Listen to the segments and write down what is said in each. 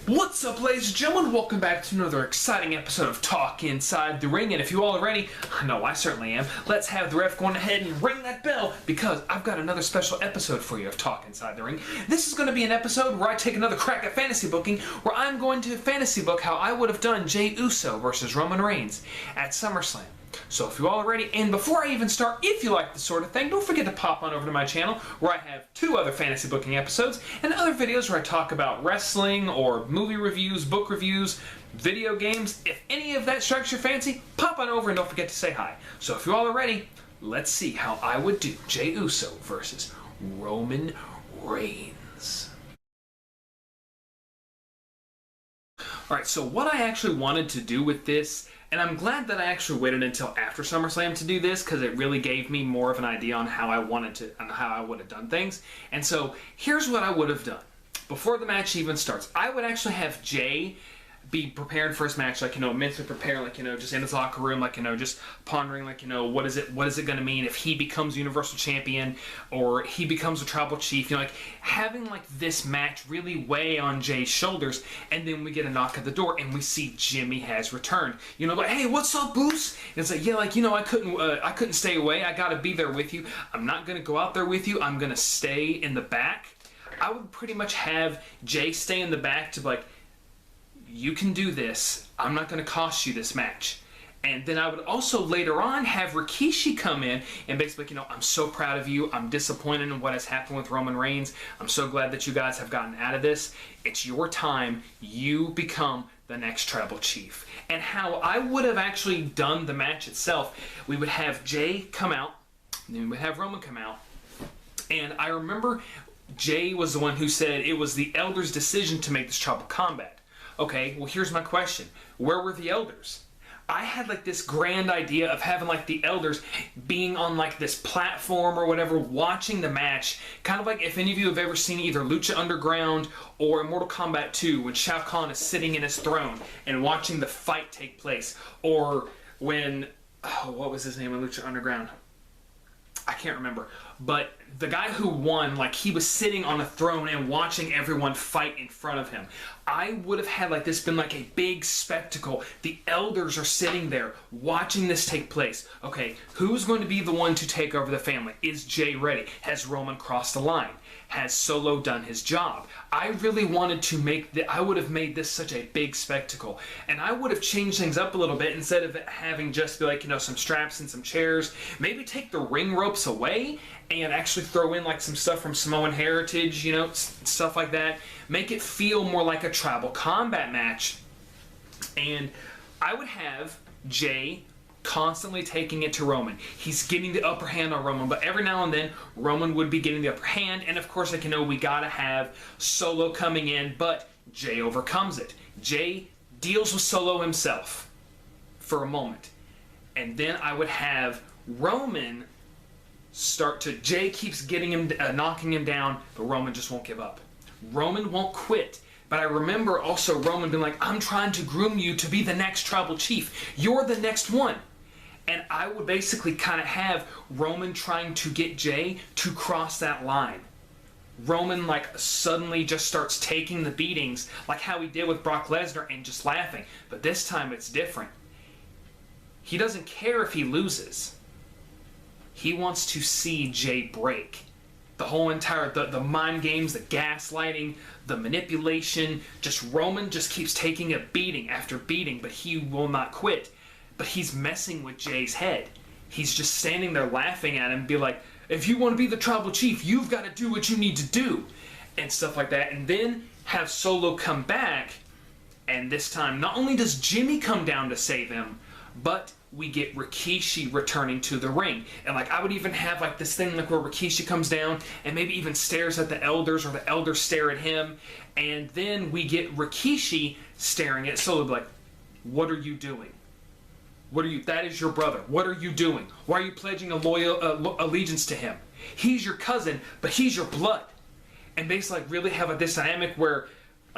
What's up, ladies and gentlemen? Welcome back to another exciting episode of Talk Inside the Ring. And if you all are ready, I know I certainly am, let's have the ref go ahead and ring that bell because I've got another special episode for you of Talk Inside the Ring. This is going to be an episode where I take another crack at fantasy booking, where I'm going to fantasy book how I would have done Jey Uso versus Roman Reigns at SummerSlam. So if you all are ready, and before I even start, if you like this sort of thing, don't forget to pop on over to my channel where I have 2 other fantasy booking episodes and other videos where I talk about wrestling or movie reviews, book reviews, video games. If any of that strikes your fancy, pop on over and don't forget to say hi. So if you all are ready, let's see how I would do Jey Uso versus Roman Reigns. Alright, so what I actually wanted to do with this, and I'm glad that I actually waited until after SummerSlam to do this because it really gave me more of an idea on how I would have done things. And so here's what I would have done. Before the match even starts, I would actually have Jey be preparing for his match, mentally preparing, just in his locker room, just pondering, what is it going to mean if he becomes Universal Champion or he becomes a Tribal Chief, having, this match really weigh on Jey's shoulders, and then we get a knock at the door, and we see Jimmy has returned, hey, what's up, Boos? And it's I couldn't stay away, I gotta be there with you, I'm not gonna go out there with you, I'm gonna stay in the back. I would pretty much have Jey stay in the back to be you can do this, I'm not going to cost you this match. And then I would also later on have Rikishi come in and basically, I'm so proud of you, I'm disappointed in what has happened with Roman Reigns, I'm so glad that you guys have gotten out of this, it's your time, you become the next Tribal Chief. And how I would have actually done the match itself, we would have Jey come out, then we would have Roman come out, and I remember Jey was the one who said it was the Elders' decision to make this Tribal Combat. Okay, well here's my question. Where were the Elders? I had this grand idea of having the Elders being on this platform or whatever watching the match. Kind of like if any of you have ever seen either Lucha Underground or Mortal Kombat 2 when Shao Kahn is sitting in his throne and watching the fight take place. Or when, what was his name in Lucha Underground? I can't remember. But the guy who won, he was sitting on a throne and watching everyone fight in front of him. I would have had this been a big spectacle. The Elders are sitting there watching this take place. Okay, who's going to be the one to take over the family? Is Jey ready? Has Roman crossed the line? Has Solo done his job? I really wanted to I would have made this such a big spectacle. And I would have changed things up a little bit instead of it having just be some straps and some chairs. Maybe take the ring ropes away and actually throw in some stuff from Samoan Heritage, stuff like that. Make it feel more like a Tribal Combat match. And I would have Jey constantly taking it to Roman. He's getting the upper hand on Roman, but every now and then Roman would be getting the upper hand, and of course we gotta have Solo coming in, but Jey overcomes it. Jey deals with Solo himself for a moment, and then I would have Roman Jey keeps getting him, knocking him down, but Roman just won't give up. Roman won't quit. But I remember also Roman being I'm trying to groom you to be the next Tribal Chief. You're the next one. And I would basically kind of have Roman trying to get Jey to cross that line. Roman suddenly just starts taking the beatings like how he did with Brock Lesnar and just laughing. But this time it's different. He doesn't care if he loses. He wants to see Jey break. The whole entire, the mind games, the gaslighting, the manipulation, Roman just keeps taking a beating after beating, but he will not quit. But he's messing with Jey's head. He's just standing there laughing at him and be if you want to be the Tribal Chief, you've got to do what you need to do. And stuff like that. And then have Solo come back, and this time not only does Jimmy come down to save him, but we get Rikishi returning to the ring. And I would even have this thing where Rikishi comes down and maybe even stares at the Elders, or the Elders stare at him, and then we get Rikishi staring at Solo what are you doing? That is your brother. What are you doing? Why are you pledging a loyal allegiance to him? He's your cousin, but he's your blood. And basically really have this dynamic where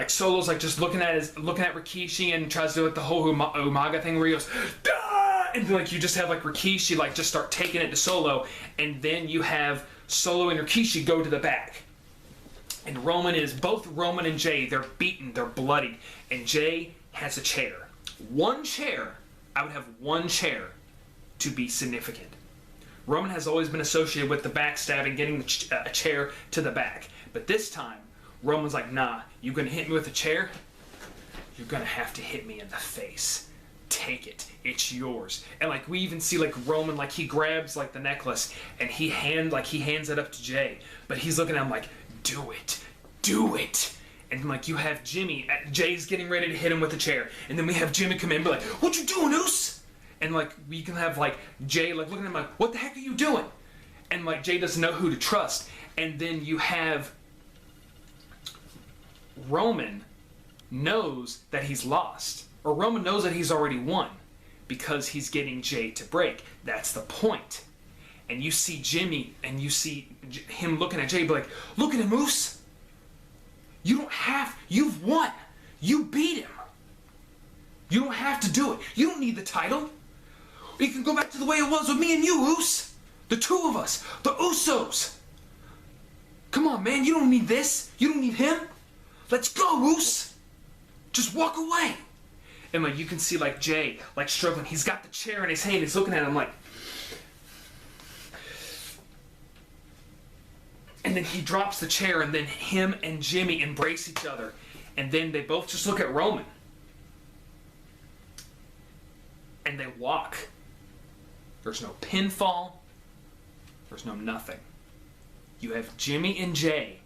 Solo's just looking at Rikishi and tries to do the whole Umaga thing where he goes, "Dah!" And you just have Rikishi just start taking it to Solo, and then you have Solo and Rikishi go to the back. And both Roman and Jay, they're beaten, they're bloodied, and Jay has a chair. One chair, I would have one chair to be significant. Roman has always been associated with the backstabbing, getting a chair to the back. But this time, Roman's like, nah, you gonna hit me with a chair? You're gonna have to hit me in the face. Take it, it's yours. And like we even see like Roman, like he grabs like the necklace and he hands it up to Jay. But he's looking at him like, do it, do it. And like you have Jay's getting ready to hit him with the chair. And then we have Jimmy come in and be like, what you doing, Oos? And like we can have like Jay like looking at him like, what the heck are you doing? And like Jay doesn't know who to trust. And then you have Roman knows that he's lost. Or Roman knows that he's already won. Because he's getting Jay to break. That's the point. And you see Jimmy and you see him looking at Jay be like, look at him, Moose. You've won. You beat him. You don't have to do it. You don't need the title. You can go back to the way it was with me and you, Oos. The two of us. The Usos. Come on, man. You don't need this. You don't need him. Let's go, Oos. Just walk away. And like you can see like Jay like struggling. He's got the chair in his hand. He's looking at him like. And then he drops the chair and then him and Jimmy embrace each other. And then they both just look at Roman. And they walk. There's no pinfall. There's no nothing. You have Jimmy and Jay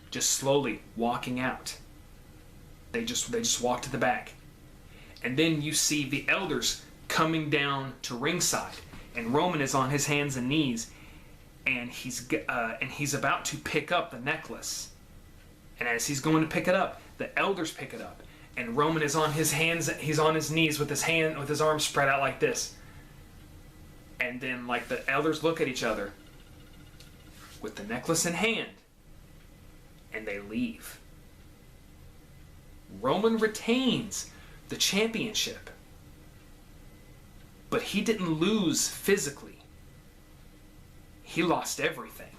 just slowly walking out. They just walk to the back. And then you see the elders coming down to ringside. And Roman is on his hands and knees. And he's about to pick up the necklace. And as he's going to pick it up, the elders pick it up. And Roman is on his hands, he's on his knees with his arms spread out like this. And then like the elders look at each other with the necklace in hand. And they leave. Roman retains the championship. But he didn't lose physically. He lost everything.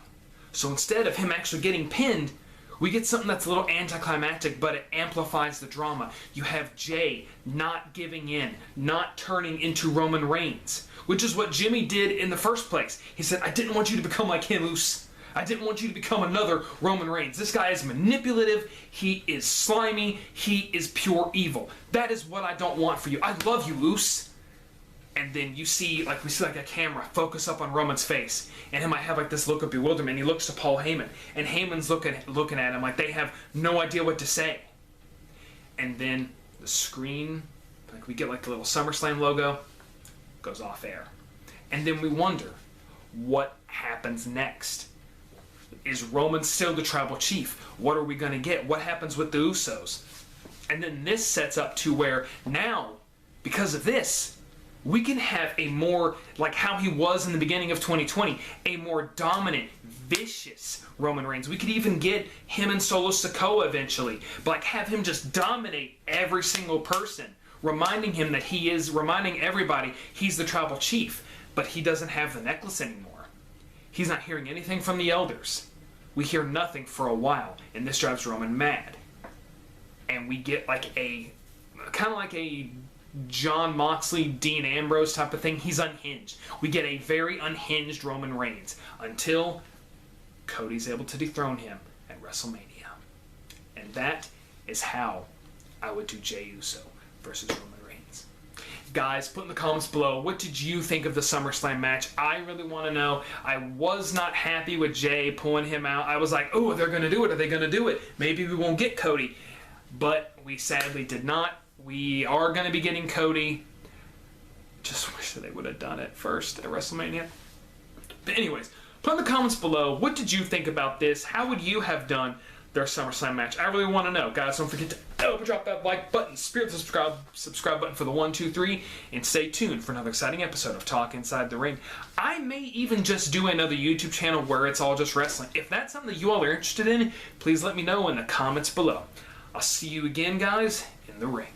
So instead of him actually getting pinned, we get something that's a little anticlimactic, but it amplifies the drama. You have Jay not giving in, not turning into Roman Reigns, which is what Jimmy did in the first place. He said, I didn't want you to become like him, Oos. I didn't want you to become another Roman Reigns. This guy is manipulative. He is slimy. He is pure evil. That is what I don't want for you. I love you, Oos. And then we see like a camera focus up on Roman's face, and he might have like this look of bewilderment. He looks to Paul Heyman, and Heyman's looking at him like they have no idea what to say. And then the screen, like we get like the little SummerSlam logo, goes off air, and then we wonder what happens next. Is Roman still the tribal chief? What are we gonna get? What happens with the Usos? And then this sets up to where now, because of this, we can have a more, like how he was in the beginning of 2020, a more dominant, vicious Roman Reigns. We could even get him and Solo Sikoa eventually, but like have him just dominate every single person, reminding everybody he's the tribal chief, but he doesn't have the necklace anymore. He's not hearing anything from the elders. We hear nothing for a while, and this drives Roman mad. And we get like kind of like a John Moxley, Dean Ambrose type of thing. He's unhinged. We get a very unhinged Roman Reigns until Cody's able to dethrone him at WrestleMania. And that is how I would do Jey Uso versus Roman Reigns. Guys, put in the comments below, what did you think of the SummerSlam match? I really want to know. I was not happy with Jey pulling him out. I was like, oh, they're going to do it. Are they going to do it? Maybe we won't get Cody. But we sadly did not. We are going to be getting Cody. Just wish that they would have done it first at WrestleMania. But anyways, put in the comments below, what did you think about this? How would you have done their SummerSlam match? I really want to know. Guys, don't forget to drop that like button, spirit the subscribe button for the 1, 2, 3, and stay tuned for another exciting episode of Talk Inside the Ring. I may even just do another YouTube channel where it's all just wrestling. If that's something that you all are interested in, please let me know in the comments below. I'll see you again, guys, in the ring.